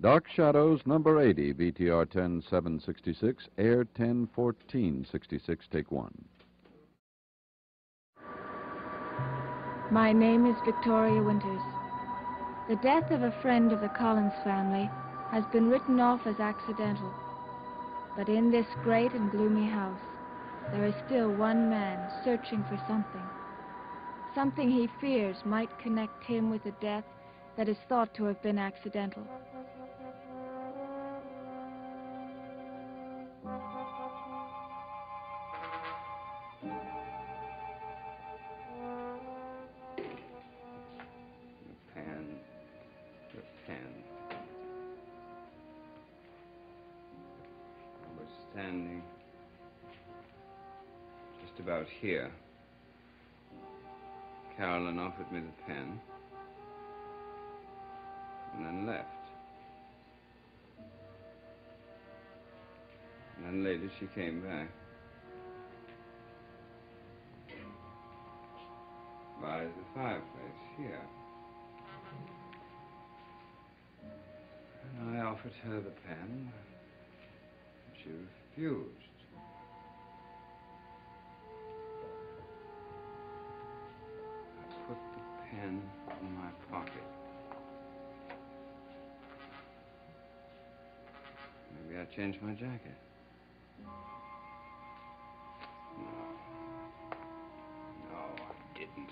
Dark Shadows, number 80, BTR 10766, air 101466, take one. My name is Victoria Winters. The death of a friend of the Collins family has been written off as accidental. But in this great and gloomy house, there is still one man searching for something. Something he fears might connect him with a death that is thought to have been accidental. Standing just about here. Carolyn offered me the pen and then left. And then later she came back by the fireplace here. And I offered her the pen. She refused. I put the pen in my pocket. Maybe I changed my jacket. No, I didn't.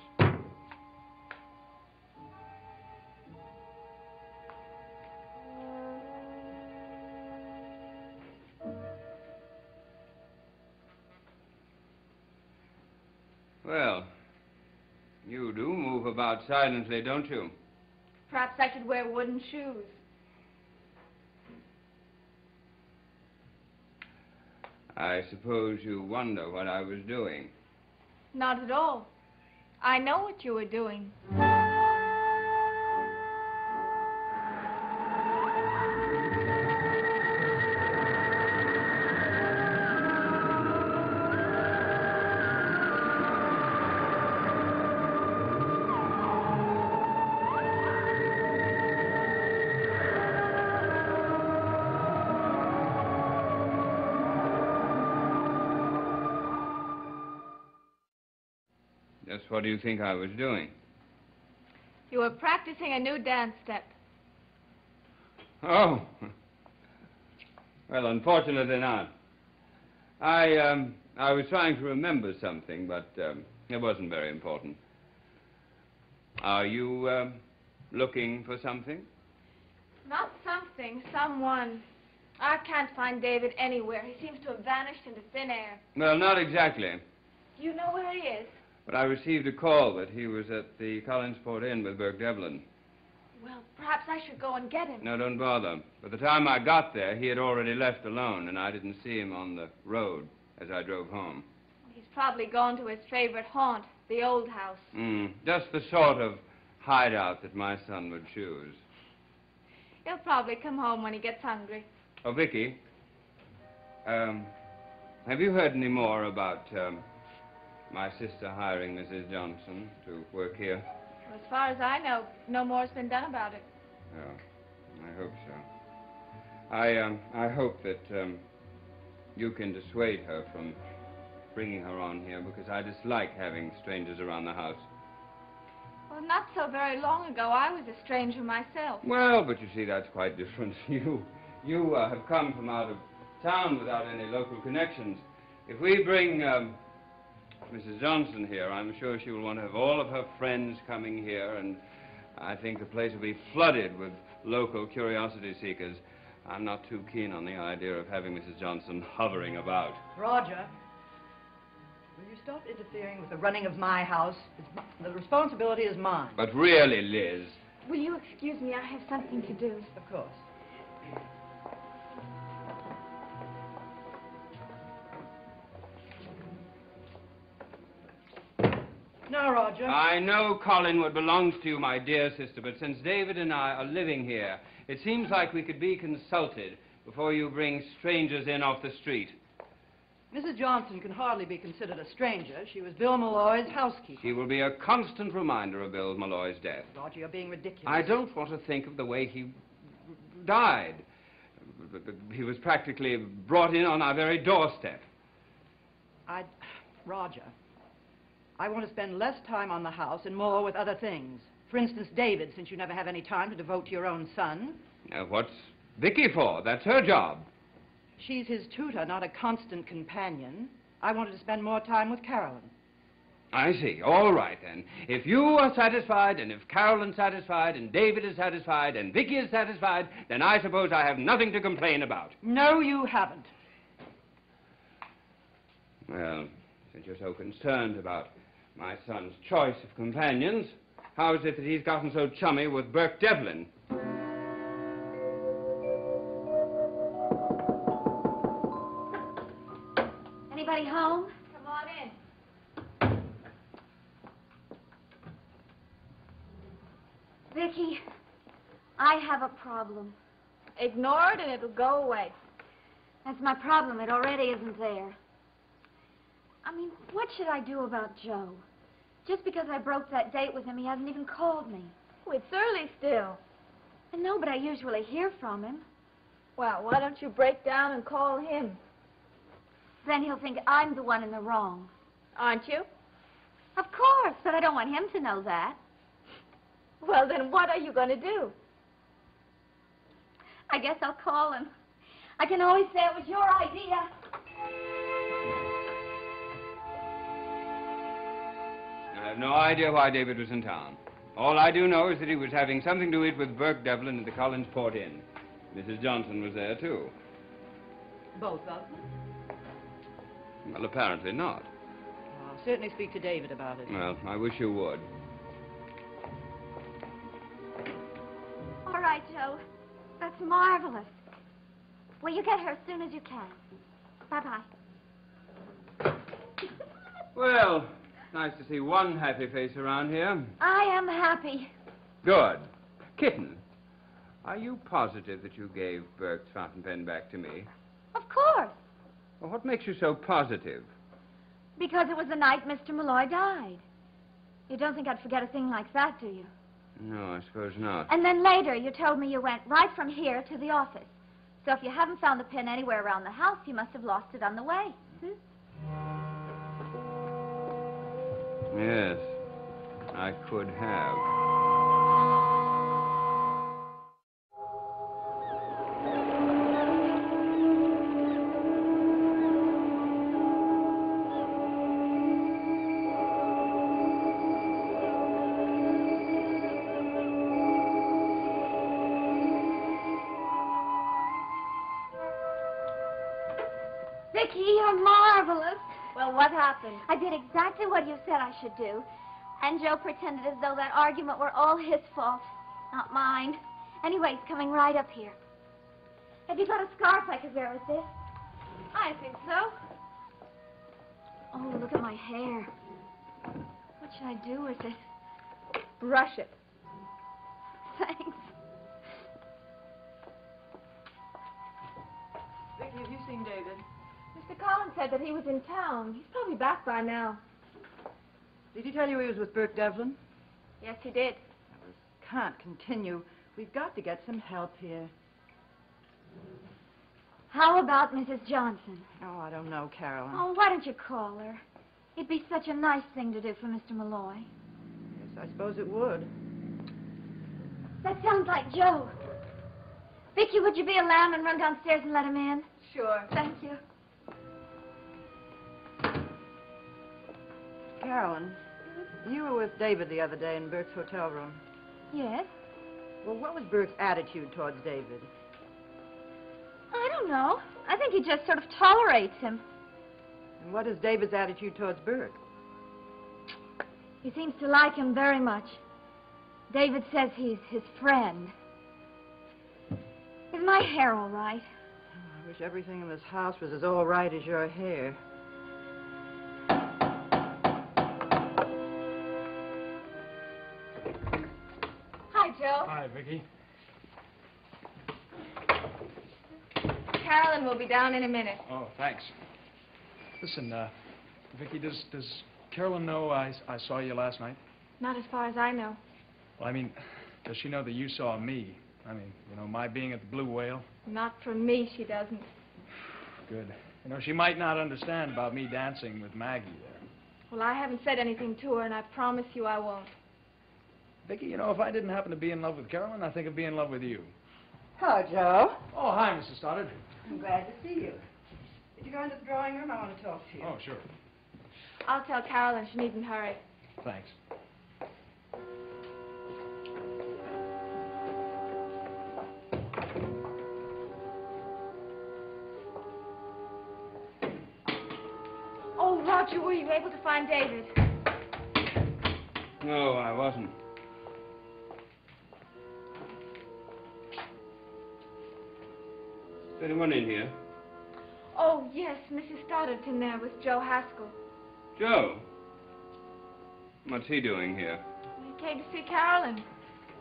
Well, you do move about silently, don't you? Perhaps I should wear wooden shoes. I suppose you wonder what I was doing. Not at all. I know what you were doing. Just what do you think I was doing? You were practicing a new dance step. Oh. Well, unfortunately not. I was trying to remember something, but it wasn't very important. Are you looking for something? Not something, someone. I can't find David anywhere. He seems to have vanished into thin air. Well, not exactly. Do you know where he is? But I received a call that he was at the Collinsport Inn with Burke Devlin. Well, perhaps I should go and get him. No, don't bother. By the time I got there, he had already left alone, and I didn't see him on the road as I drove home. He's probably gone to his favorite haunt, the old house. Just the sort of hideout that my son would choose. He'll probably come home when he gets hungry. Oh, Vicky, have you heard any more about my sister hiring Mrs. Johnson to work here? As far as I know, no more's been done about it. Oh, I hope so. I hope that you can dissuade her from bringing her on here, because I dislike having strangers around the house. Well, not so very long ago, I was a stranger myself. Well, but you see, that's quite different. You have come from out of town without any local connections. If we bring Mrs. Johnson here, I'm sure she will want to have all of her friends coming here, and I think the place will be flooded with local curiosity seekers. I'm not too keen on the idea of having Mrs. Johnson hovering about. Roger, will you stop interfering with the running of my house? The responsibility is mine. But really, Liz. Will you excuse me? I have something to do. Of course. Now, Roger. I know Collinwood belongs to you, my dear sister, but since David and I are living here, it seems like we could be consulted before you bring strangers in off the street. Mrs. Johnson can hardly be considered a stranger. She was Bill Malloy's housekeeper. She will be a constant reminder of Bill Malloy's death. Roger, you're being ridiculous. I don't want to think of the way he died. He was practically brought in on our very doorstep. Roger, I want to spend less time on the house and more with other things. For instance, David, since you never have any time to devote to your own son. What's Vicky for? That's her job. She's his tutor, not a constant companion. I wanted to spend more time with Carolyn. I see. All right, then. If you are satisfied, and if Carolyn's satisfied, and David is satisfied, and Vicky is satisfied, then I suppose I have nothing to complain about. No, you haven't. Well, since you're so concerned about my son's choice of companions, how is it that he's gotten so chummy with Burke Devlin? Anybody home? Come on in. Vicky, I have a problem. Ignore it and it'll go away. That's my problem. It already isn't there. I mean, what should I do about Joe? Just because I broke that date with him, he hasn't even called me. Oh, it's early still. I know, but I usually hear from him. Well, why don't you break down and call him? Then he'll think I'm the one in the wrong. Aren't you? Of course, but I don't want him to know that. Well, then what are you going to do? I guess I'll call him. I can always say it was your idea. I have no idea why David was in town. All I do know is that he was having something to do with Burke Devlin at the Collinsport Inn. Mrs. Johnson was there, too. Both of them? Well, apparently not. I'll certainly speak to David about it. Well, I wish you would. All right, Joe. That's marvelous. Well, you get her as soon as you can. Bye-bye. Well, nice to see one happy face around here. I am happy. Good. Kitten, are you positive that you gave Burke's fountain pen back to me? Of course. Well, what makes you so positive? Because it was the night Mr. Malloy died. You don't think I'd forget a thing like that, do you? No, I suppose not. And then later, you told me you went right from here to the office. So if you haven't found the pen anywhere around the house, you must have lost it on the way. Yes, I could have. Vicky, you're marvelous. Well, what happened? I did exactly what you said I should do. And Joe pretended as though that argument were all his fault, not mine. Anyway, he's coming right up here. Have you got a scarf I could wear with this? I think so. Oh, look at my hair. What should I do with it? Brush it. Thanks. Vicky, have you seen David? Mr. Collins said that he was in town. He's probably back by now. Did he tell you he was with Burke Devlin? Yes, he did. This can't continue. We've got to get some help here. How about Mrs. Johnson? Oh, I don't know, Carolyn. Oh, why don't you call her? It'd be such a nice thing to do for Mr. Malloy. Yes, I suppose it would. That sounds like Joe. Vicky, would you be a lamb and run downstairs and let him in? Sure. Thank you. Carolyn, you were with David the other day in Burke's hotel room. Yes? Well, what was Burke's attitude towards David? I don't know. I think he just sort of tolerates him. And what is David's attitude towards Burke? He seems to like him very much. David says he's his friend. Is my hair all right? Oh, I wish everything in this house was as all right as your hair. Hi, Joe. Hi, Vicky. Carolyn will be down in a minute. Oh, thanks. Listen, Vicky, does Carolyn know I saw you last night? Not as far as I know. Well, I mean, does she know that you saw me? I mean, my being at the Blue Whale. Not from me, she doesn't. Good. She might not understand about me dancing with Maggie there. Well, I haven't said anything to her, and I promise you I won't. Vicky, if I didn't happen to be in love with Carolyn, I think I'd be in love with you. Hello, Joe. Oh, hi, Mrs. Stoddard. I'm glad to see you. Did you go into the drawing room? I want to talk to you. Oh, sure. I'll tell Carolyn she needn't hurry. Thanks. Oh, Roger, were you able to find David? No, I wasn't. Is anyone in here? Oh, yes, Mrs. Stoddard's in there with Joe Haskell. Joe? What's he doing here? He came to see Carolyn.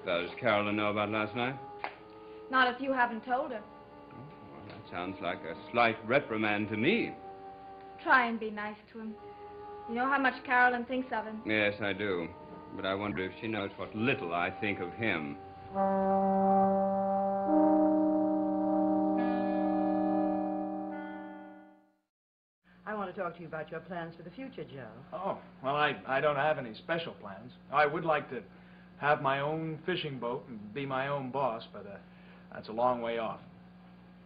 Does Carolyn know about last night? Not if you haven't told her. Oh, well, that sounds like a slight reprimand to me. Try and be nice to him. You know how much Carolyn thinks of him. Yes, I do. But I wonder if she knows what little I think of him. I want to talk to you about your plans for the future, Joe. Oh, well, I don't have any special plans. I would like to have my own fishing boat and be my own boss, but that's a long way off.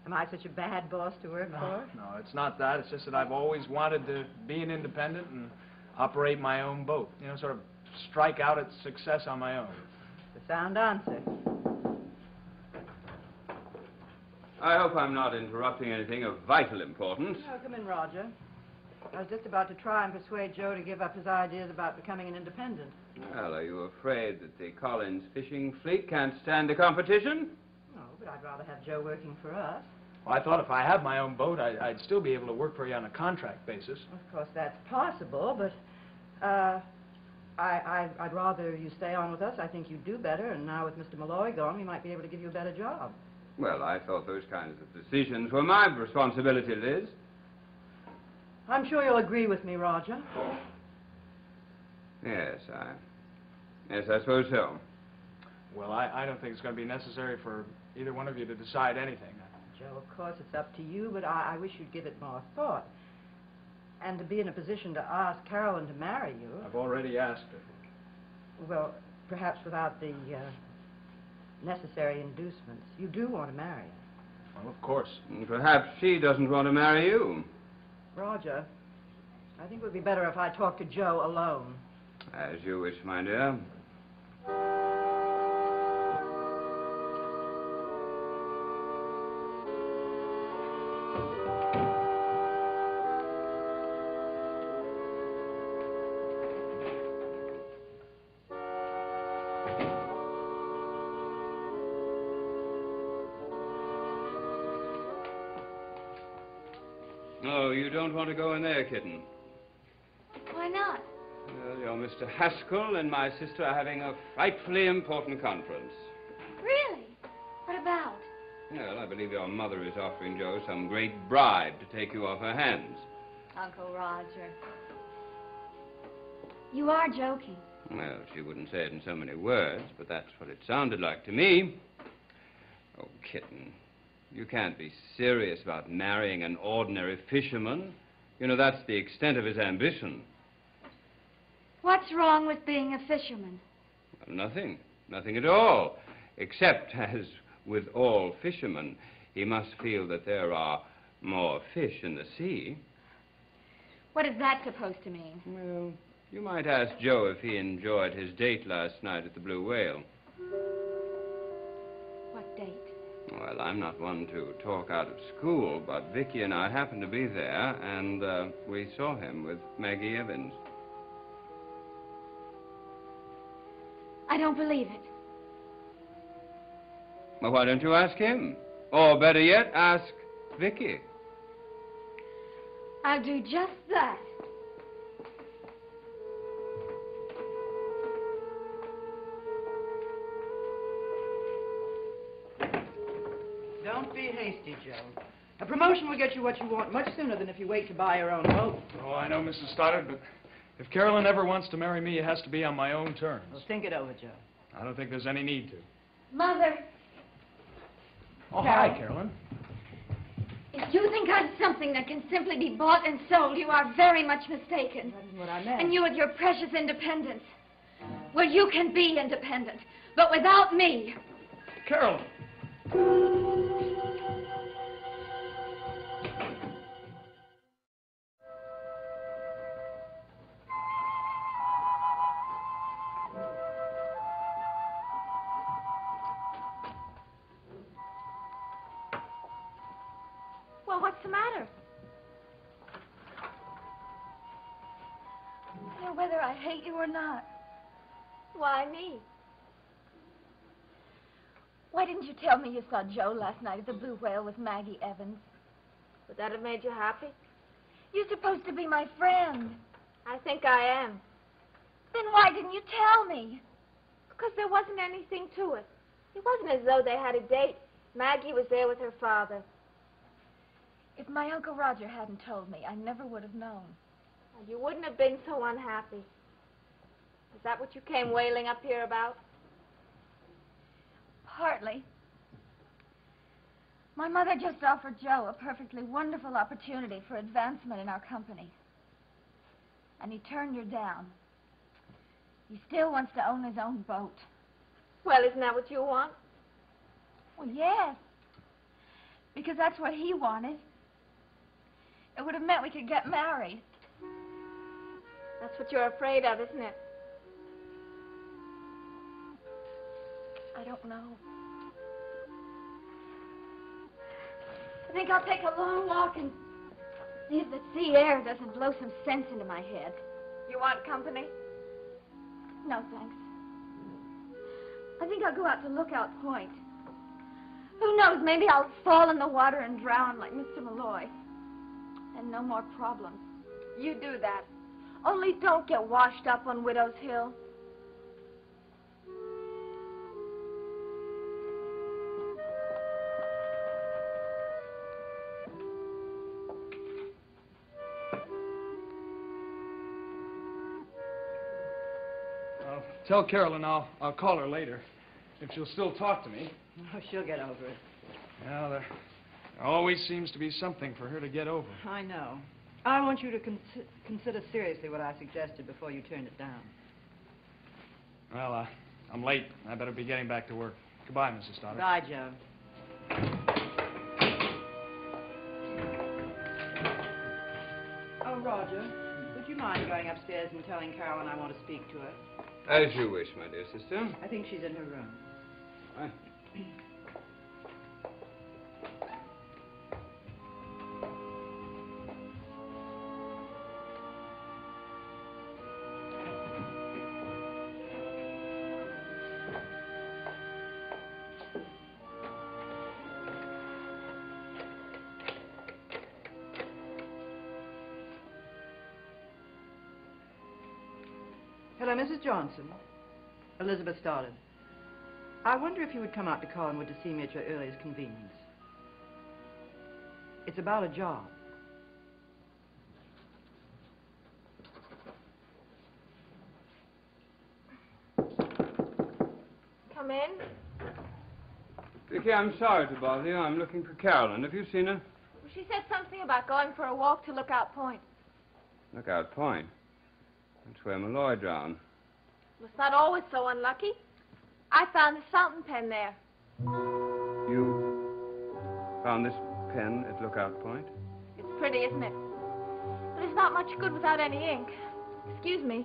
Am I such a bad boss to work for? No, it's not that. It's just that I've always wanted to be an independent and operate my own boat. Sort of strike out at success on my own. It's a sound answer. I hope I'm not interrupting anything of vital importance. Oh, come in, Roger. I was just about to try and persuade Joe to give up his ideas about becoming an independent. Well, are you afraid that the Collins fishing fleet can't stand the competition? No, but I'd rather have Joe working for us. Well, I thought if I had my own boat, I'd still be able to work for you on a contract basis. Of course, that's possible, but I'd rather you stay on with us. I think you'd do better, and now with Mr. Malloy gone, we might be able to give you a better job. Well, I thought those kinds of decisions were my responsibility, Liz. I'm sure you'll agree with me, Roger. Yes, I suppose so. Well, I don't think it's going to be necessary for either one of you to decide anything. Joe, of course, it's up to you, but I wish you'd give it more thought. And to be in a position to ask Carolyn to marry you... I've already asked her. Well, perhaps without the necessary inducements. You do want to marry her. Well, of course. And perhaps she doesn't want to marry you. Roger, I think it would be better if I talked to Joe alone. As you wish, my dear. Oh, you don't want to go in there, kitten. Why not? Well, your Mr. Haskell and my sister are having a frightfully important conference. Really? What about? Well, I believe your mother is offering Joe some great bribe to take you off her hands. Uncle Roger. You are joking. Well, she wouldn't say it in so many words, but that's what it sounded like to me. Oh, kitten, you can't be serious about marrying an ordinary fisherman. That's the extent of his ambition. What's wrong with being a fisherman? Well, nothing. Nothing at all. Except, as with all fishermen, he must feel that there are more fish in the sea. What is that supposed to mean? Well, you might ask Joe if he enjoyed his date last night at the Blue Whale. What date? Well, I'm not one to talk out of school, but Vicky and I happened to be there, and we saw him with Maggie Evans. I don't believe it. Well, why don't you ask him? Or better yet, ask Vicky. I'll do just that. Don't be hasty, Joe. A promotion will get you what you want much sooner than if you wait to buy your own boat. Oh, I know, Mrs. Stoddard, but if Carolyn ever wants to marry me, it has to be on my own terms. Well, think it over, Joe. I don't think there's any need to. Mother. Oh, hi, Carolyn. If you think I'm something that can simply be bought and sold, you are very much mistaken. That isn't what I meant. And you with your precious independence. Well, you can be independent, but without me. Carolyn. Well, what's the matter? You know, whether I hate you or not. Why me? Why didn't you tell me you saw Joe last night at the Blue Whale with Maggie Evans? Would that have made you happy? You're supposed to be my friend. I think I am. Then why didn't you tell me? Because there wasn't anything to it. It wasn't as though they had a date. Maggie was there with her father. If my Uncle Roger hadn't told me, I never would have known. You wouldn't have been so unhappy. Is that what you came wailing up here about? Partly. My mother just offered Joe a perfectly wonderful opportunity for advancement in our company. And he turned her down. He still wants to own his own boat. Well, isn't that what you want? Well, yes. Because that's what he wanted. It would have meant we could get married. That's what you're afraid of, isn't it? I don't know. I think I'll take a long walk and see if the sea air doesn't blow some sense into my head. You want company? No, thanks. I think I'll go out to Lookout Point. Who knows, maybe I'll fall in the water and drown like Mr. Malloy. And no more problems. You do that. Only don't get washed up on Widow's Hill. Tell Carolyn I'll call her later. If she'll still talk to me. Oh, she'll get over it. Well, there always seems to be something for her to get over. I know. I want you to consider seriously what I suggested before you turned it down. Well, I'm late. I better be getting back to work. Goodbye, Mrs. Stoddard. Bye, Joe. Oh, Roger, would you mind going upstairs and telling Carolyn I want to speak to her? As you wish, my dear sister. I think she's in her room. Aye. Hello, Mrs. Johnson. Elizabeth Stoddard. I wonder if you would come out to Collinwood to see me at your earliest convenience. It's about a job. Come in. Vicky, I'm sorry to bother you. I'm looking for Carolyn. Have you seen her? Well, she said something about going for a walk to Lookout Point. Lookout Point. That's where Malloy drowned. Well, it's not always so unlucky. I found this fountain pen there. You found this pen at Lookout Point? It's pretty, isn't it? But it's not much good without any ink. Excuse me.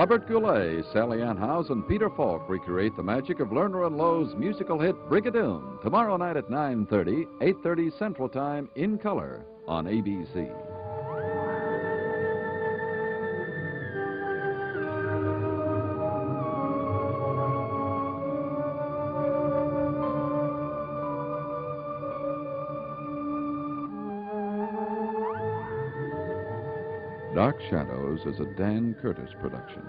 Robert Goulet, Sally Ann Howes, and Peter Falk recreate the magic of Lerner and Lowe's musical hit Brigadoon tomorrow night at 9:30, 8:30 Central Time in color on ABC. Dark Shadows is a Dan Curtis production.